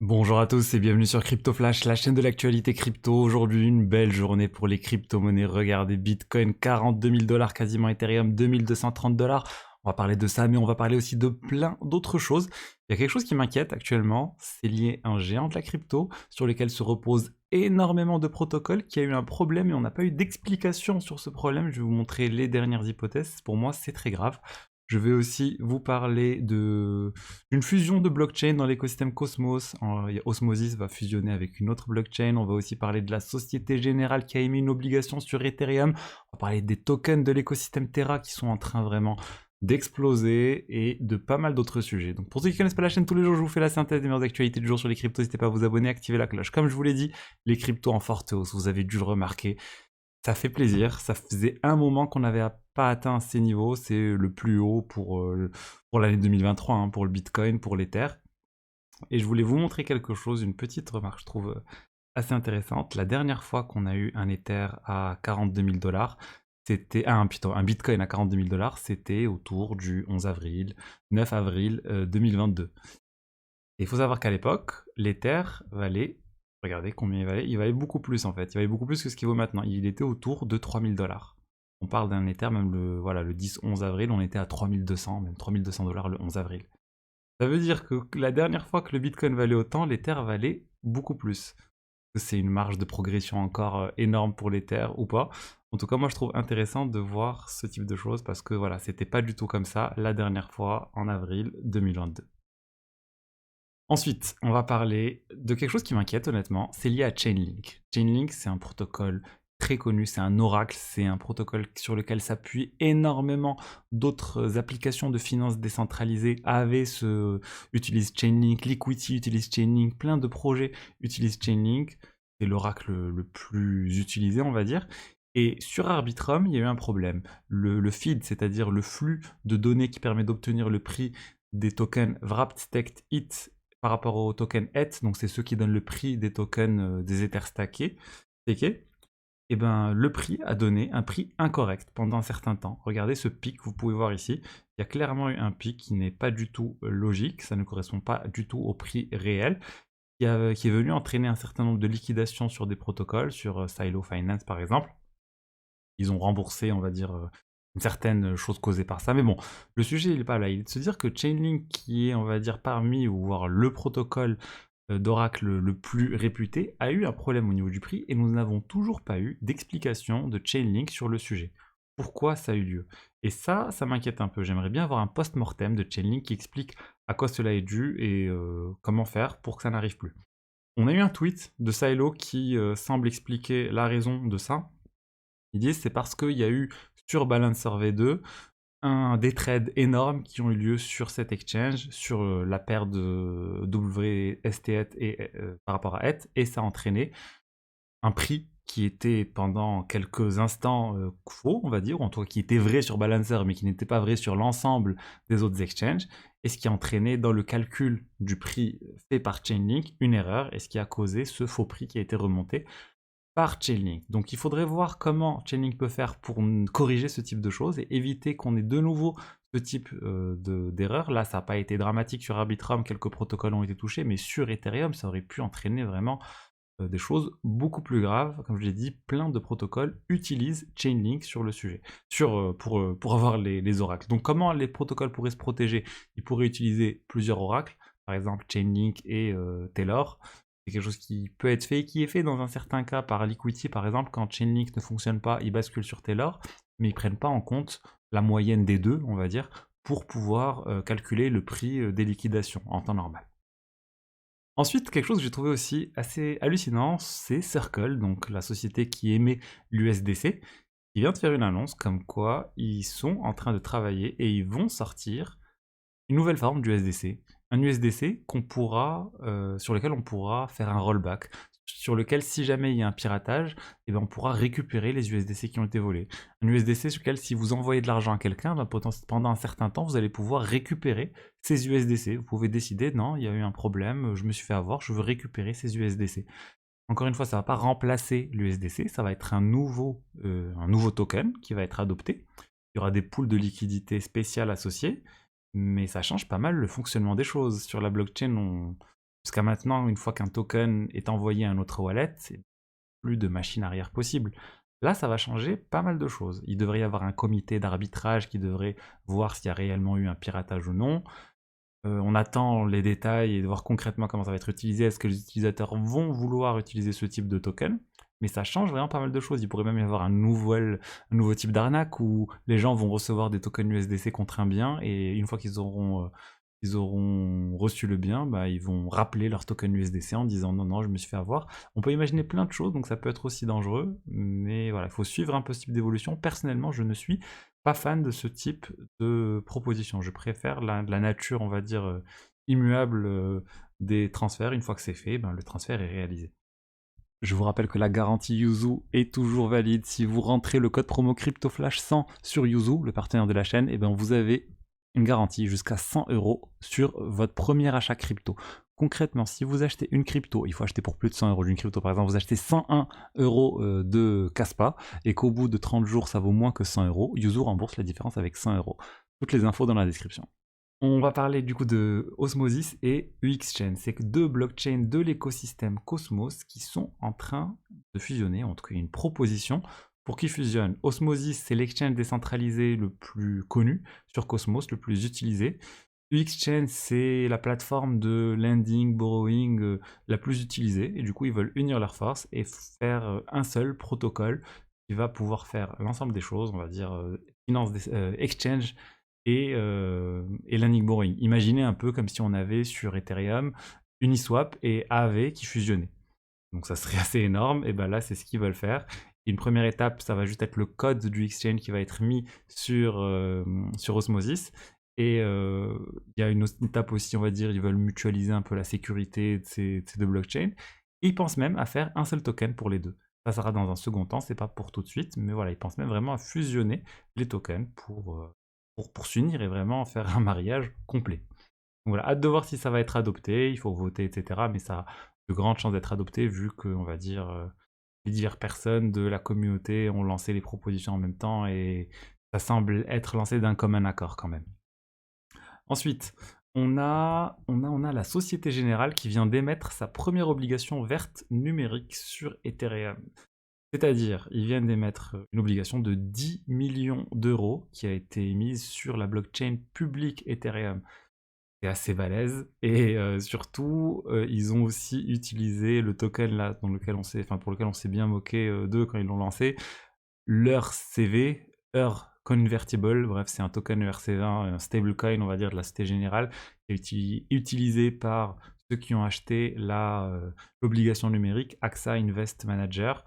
Bonjour à tous et bienvenue sur Crypto Flash, la chaîne de l'actualité crypto. Aujourd'hui, une belle journée pour les crypto-monnaies. Regardez, Bitcoin 42 000 dollars, quasiment Ethereum 2230 dollars. On va parler de ça, mais on va parler aussi de plein d'autres choses. Il y a quelque chose qui m'inquiète actuellement, c'est lié à un géant de la crypto sur lequel se repose énormément de protocoles qui a eu un problème et on n'a pas eu d'explication sur ce problème. Je vais vous montrer les dernières hypothèses. Pour moi, c'est très grave. Je vais aussi vous parler d'une fusion de blockchain dans l'écosystème Cosmos. Osmosis va fusionner avec une autre blockchain. On va aussi parler de la Société Générale qui a émis une obligation sur Ethereum. On va parler des tokens de l'écosystème Terra qui sont en train vraiment d'exploser et de pas mal d'autres sujets. Donc pour ceux qui ne connaissent pas la chaîne, tous les jours je vous fais la synthèse des meilleures actualités du jour sur les cryptos. N'hésitez pas à vous abonner, activer la cloche. Comme je vous l'ai dit, les cryptos en forte hausse, vous avez dû le remarquer. Ça fait plaisir, ça faisait un moment qu'on n'avait pas atteint ces niveaux, c'est le plus haut pour l'année 2023, hein, pour le Bitcoin, pour l'Ether. Et je voulais vous montrer quelque chose, une petite remarque, je trouve assez intéressante. La dernière fois qu'on a eu un Ether à 42 000 dollars, c'était un Bitcoin à 42 000 dollars, c'était autour du 11 avril, 9 avril 2022. Et il faut savoir qu'à l'époque, l'Ether valait, regardez combien il valait beaucoup plus en fait, il valait beaucoup plus que ce qu'il vaut maintenant, il était autour de 3000 dollars. On parle d'un Ether, même le 10-11 avril, on était à 3200, même 3200 dollars le 11 avril. Ça veut dire que la dernière fois que le Bitcoin valait autant, l'Ether valait beaucoup plus. C'est une marge de progression encore énorme pour l'Ether ou pas. En tout cas, moi je trouve intéressant de voir ce type de choses parce que voilà, c'était pas du tout comme ça la dernière fois en avril 2022. Ensuite, on va parler de quelque chose qui m'inquiète honnêtement, c'est lié à Chainlink. Chainlink, c'est un protocole très connu, c'est un oracle, c'est un protocole sur lequel s'appuient énormément d'autres applications de finances décentralisées. utilise Chainlink, Liquidity utilise Chainlink, plein de projets utilisent Chainlink. C'est l'oracle le plus utilisé, on va dire. Et sur Arbitrum, il y a eu un problème. Le feed, c'est-à-dire le flux de données qui permet d'obtenir le prix des tokens Wrapped Staked ETH par rapport au token ETH, donc c'est ceux qui donnent le prix des tokens des Ethers stackés, et ben le prix a donné un prix incorrect pendant un certain temps. Regardez ce pic, vous pouvez voir ici, il y a clairement eu un pic qui n'est pas du tout logique, ça ne correspond pas du tout au prix réel, qui est venu entraîner un certain nombre de liquidations sur des protocoles, sur Silo Finance par exemple. Ils ont remboursé, on va dire, une certaine chose causée par ça. Mais bon, le sujet, il n'est pas là. Il est de se dire que Chainlink, qui est, on va dire, parmi, ou voire le protocole d'Oracle le plus réputé, a eu un problème au niveau du prix et nous n'avons toujours pas eu d'explication de Chainlink sur le sujet. Pourquoi ça a eu lieu? Et ça m'inquiète un peu. J'aimerais bien avoir un post-mortem de Chainlink qui explique à quoi cela est dû et comment faire pour que ça n'arrive plus. On a eu un tweet de Silo qui semble expliquer la raison de ça. Ils disent c'est parce qu'il y a eu sur Balancer V2 des trades énormes qui ont eu lieu sur cet exchange, sur la paire de WST et par rapport à ETH, et ça a entraîné un prix qui était pendant quelques instants faux, on va dire, ou en tout cas qui était vrai sur Balancer, mais qui n'était pas vrai sur l'ensemble des autres exchanges, et ce qui a entraîné dans le calcul du prix fait par Chainlink une erreur, et ce qui a causé ce faux prix qui a été remonté par Chainlink. Donc il faudrait voir comment Chainlink peut faire pour corriger ce type de choses et éviter qu'on ait de nouveau ce type d'erreur. Là, ça n'a pas été dramatique sur Arbitrum, quelques protocoles ont été touchés, mais sur Ethereum, ça aurait pu entraîner vraiment des choses beaucoup plus graves. Comme je l'ai dit, plein de protocoles utilisent Chainlink sur le sujet, pour avoir les oracles. Donc comment les protocoles pourraient se protéger? Ils pourraient utiliser plusieurs oracles, par exemple Chainlink et Taylor. C'est quelque chose qui peut être fait et qui est fait dans un certain cas par Liquidity, par exemple, quand Chainlink ne fonctionne pas, ils basculent sur Taylor, mais ils ne prennent pas en compte la moyenne des deux, on va dire, pour pouvoir calculer le prix des liquidations en temps normal. Ensuite, quelque chose que j'ai trouvé aussi assez hallucinant, c'est Circle, donc la société qui émet l'USDC, qui vient de faire une annonce comme quoi ils sont en train de travailler et ils vont sortir une nouvelle forme d'USDC. Un USDC sur lequel on pourra faire un rollback, sur lequel si jamais il y a un piratage, eh ben, on pourra récupérer les USDC qui ont été volés. Un USDC sur lequel si vous envoyez de l'argent à quelqu'un, ben, pendant un certain temps, vous allez pouvoir récupérer ces USDC. Vous pouvez décider, non, il y a eu un problème, je me suis fait avoir, je veux récupérer ces USDC. Encore une fois, ça ne va pas remplacer l'USDC, ça va être un nouveau token qui va être adopté. Il y aura des pools de liquidités spéciales associés, mais ça change pas mal le fonctionnement des choses. Sur la blockchain, Jusqu'à maintenant, une fois qu'un token est envoyé à un autre wallet, c'est plus de machine arrière possible. Là, ça va changer pas mal de choses. Il devrait y avoir un comité d'arbitrage qui devrait voir s'il y a réellement eu un piratage ou non. On attend les détails et de voir concrètement comment ça va être utilisé. Est-ce que les utilisateurs vont vouloir utiliser ce type de token? Mais ça change vraiment pas mal de choses. Il pourrait même y avoir un nouveau type d'arnaque où les gens vont recevoir des tokens USDC contre un bien et une fois qu'ils auront reçu le bien, bah, ils vont rappeler leur token USDC en disant non, non, je me suis fait avoir. On peut imaginer plein de choses, donc ça peut être aussi dangereux, mais voilà, il faut suivre un peu ce type d'évolution. Personnellement, je ne suis pas fan de ce type de proposition. Je préfère la nature, on va dire, immuable des transferts. Une fois que c'est fait, ben, le transfert est réalisé. Je vous rappelle que la garantie Yuzu est toujours valide. Si vous rentrez le code promo CryptoFlash100 sur Yuzu, le partenaire de la chaîne, et ben vous avez une garantie jusqu'à 100 € sur votre premier achat crypto. Concrètement, si vous achetez une crypto, il faut acheter pour plus de 100 € d'une crypto. Par exemple, vous achetez 101 € de Caspa et qu'au bout de 30 jours, ça vaut moins que 100 €, Yuzu rembourse la différence avec 100 €. Toutes les infos dans la description. On va parler du coup de Osmosis et UXChain. C'est que deux blockchains de l'écosystème Cosmos qui sont en train de fusionner, en tout cas une proposition pour qu'ils fusionnent. Osmosis, c'est l'exchange décentralisé le plus connu sur Cosmos, le plus utilisé. UXChain, c'est la plateforme de lending, borrowing la plus utilisée. Et du coup, ils veulent unir leurs forces et faire un seul protocole qui va pouvoir faire l'ensemble des choses, on va dire finance, exchange et lending borrowing. Imaginez un peu comme si on avait sur Ethereum Uniswap et Aave qui fusionnaient. Donc ça serait assez énorme, et ben là c'est ce qu'ils veulent faire. Une première étape, ça va juste être le code du exchange qui va être mis sur Osmosis. Et il y a une autre étape aussi, on va dire, ils veulent mutualiser un peu la sécurité de ces deux blockchains. Et ils pensent même à faire un seul token pour les deux. Ça sera dans un second temps, c'est pas pour tout de suite, mais voilà, ils pensent même vraiment à fusionner les tokens pour s'unir et vraiment faire un mariage complet. Donc voilà, hâte de voir si ça va être adopté, il faut voter, etc. Mais ça a de grandes chances d'être adopté vu que, on va dire, les diverses personnes de la communauté ont lancé les propositions en même temps et ça semble être lancé d'un commun accord quand même. Ensuite, on a la Société Générale qui vient d'émettre sa première obligation verte numérique sur Ethereum. C'est-à-dire, ils viennent d'émettre une obligation de 10 millions d'euros qui a été émise sur la blockchain publique Ethereum. C'est assez balèze et surtout, ils ont aussi utilisé le token là dans lequel pour lequel on s'est bien moqué d'eux quand ils l'ont lancé, l'ERC-CV, Convertible, bref, c'est un token ERC20, un stablecoin, on va dire, de la Société Générale, qui est utilisé par ceux qui ont acheté l'obligation numérique AXA Invest Manager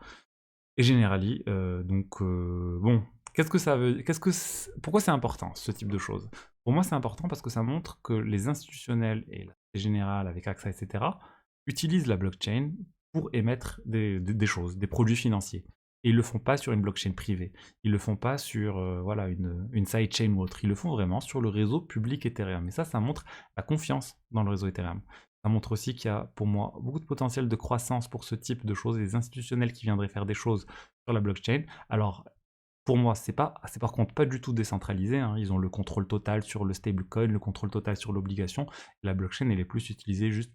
et Generali. Bon, pourquoi c'est important ce type de choses? Pour moi, c'est important parce que ça montre que les institutionnels et la Société Générale avec AXA, etc., utilisent la blockchain pour émettre des choses, des produits financiers. Et ils le font pas sur une blockchain privée. Ils le font pas sur voilà, une sidechain ou autre. Ils le font vraiment sur le réseau public Ethereum. Et ça montre la confiance dans le réseau Ethereum. Ça montre aussi qu'il y a, pour moi, beaucoup de potentiel de croissance pour ce type de choses, les institutionnels qui viendraient faire des choses sur la blockchain. Alors, pour moi, c'est par contre pas du tout décentralisé, hein. Ils ont le contrôle total sur le stablecoin, le contrôle total sur l'obligation. La blockchain, elle est plus utilisée juste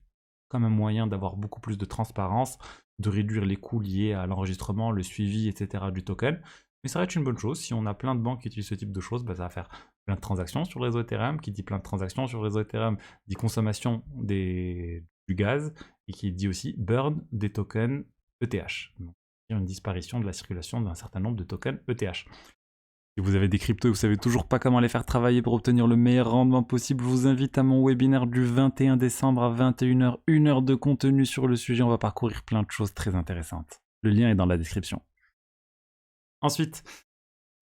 comme un moyen d'avoir beaucoup plus de transparence, de réduire les coûts liés à l'enregistrement, le suivi, etc. du token. Mais ça reste une bonne chose. Si on a plein de banques qui utilisent ce type de choses, bah, ça va faire plein de transactions sur le réseau Ethereum. Qui dit plein de transactions sur le réseau Ethereum dit consommation du gaz et qui dit aussi burn des tokens ETH. Donc, une disparition de la circulation d'un certain nombre de tokens ETH. Si vous avez des cryptos et vous savez toujours pas comment les faire travailler pour obtenir le meilleur rendement possible, je vous invite à mon webinaire du 21 décembre à 21h, 1 heure de contenu sur le sujet. On va parcourir plein de choses très intéressantes. Le lien est dans la description. Ensuite,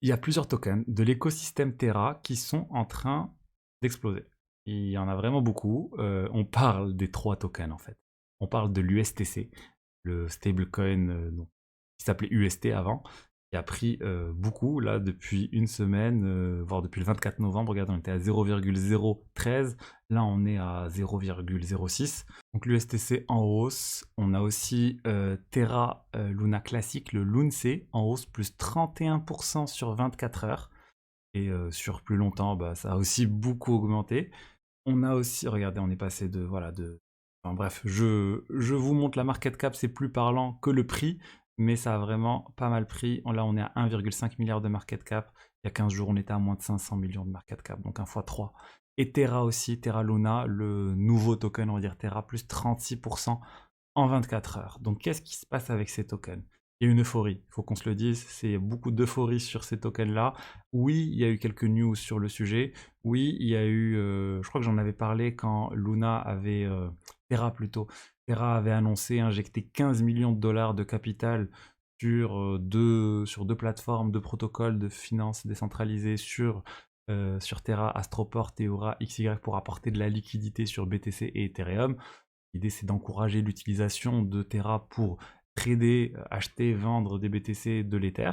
il y a plusieurs tokens de l'écosystème Terra qui sont en train d'exploser. Il y en a vraiment beaucoup. On parle des 3 tokens en fait. On parle de l'USTC, le stablecoin qui s'appelait UST avant, qui a pris beaucoup là depuis une semaine, voire depuis le 24 novembre. Regardez, on était à 0,013, là on est à 0,06. Donc l'USTC en hausse. On a aussi Terra Luna Classic, le LUNC, en hausse plus 31% sur 24 heures. Et sur plus longtemps, bah, ça a aussi beaucoup augmenté. On a aussi, regardez, on est passé de Enfin bref, je vous montre la market cap, c'est plus parlant que le prix, mais ça a vraiment pas mal pris. Là, on est à 1,5 milliard de market cap. Il y a 15 jours, on était à moins de 500 millions de market cap, donc 1 fois 3. Et Terra aussi, Terra Luna, le nouveau token, on va dire Terra, plus 36% en 24 heures. Donc qu'est-ce qui se passe avec ces tokens? Il y a une euphorie, il faut qu'on se le dise, c'est beaucoup d'euphorie sur ces tokens-là. Oui, il y a eu quelques news sur le sujet. Oui, il y a eu, je crois que j'en avais parlé quand Luna avait, Terra plutôt, Terra avait annoncé injecter 15 millions de dollars de capital sur deux plateformes, deux protocoles de finances décentralisées sur Terra, Astroport et Aura XY pour apporter de la liquidité sur BTC et Ethereum. L'idée, c'est d'encourager l'utilisation de Terra pour trader, acheter, vendre des BTC, de l'Ether.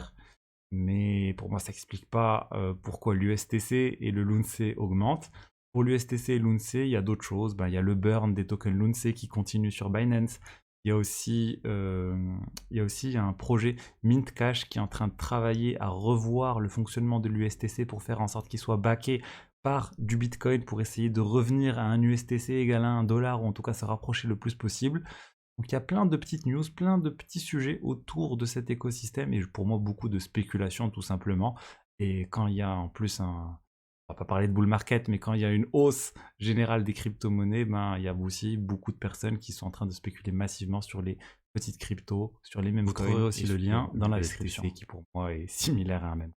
Mais pour moi, ça n'explique pas pourquoi l'USTC et le LUNC augmentent. Pour l'USTC et l'UNC, il y a d'autres choses. Ben, il y a le burn des tokens LUNC qui continue sur Binance. Il y a aussi un projet Mint Cash qui est en train de travailler à revoir le fonctionnement de l'USTC pour faire en sorte qu'il soit backé par du Bitcoin pour essayer de revenir à un USTC égal à 1 dollar, ou en tout cas se rapprocher le plus possible. Donc il y a plein de petites news, plein de petits sujets autour de cet écosystème, et pour moi beaucoup de spéculation tout simplement. Et quand il y a en plus on va pas parler de bull market, mais quand il y a une hausse générale des crypto-monnaies, ben, il y a aussi beaucoup de personnes qui sont en train de spéculer massivement sur les petites cryptos, sur les mêmes coins. Vous trouverez aussi le lien dans la description, qui pour moi est similaire à un même.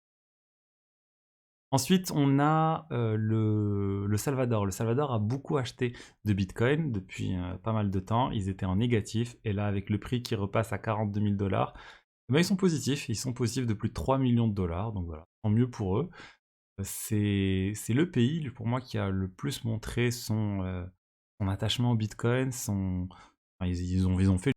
Ensuite, on a le Salvador. Le Salvador a beaucoup acheté de Bitcoin depuis pas mal de temps. Ils étaient en négatif. Et là, avec le prix qui repasse à 42 000 dollars, ils sont positifs. Ils sont positifs de plus de 3 millions de dollars. Donc voilà, tant mieux pour eux. C'est le pays, pour moi, qui a le plus montré son attachement au Bitcoin. Enfin, ils ont fait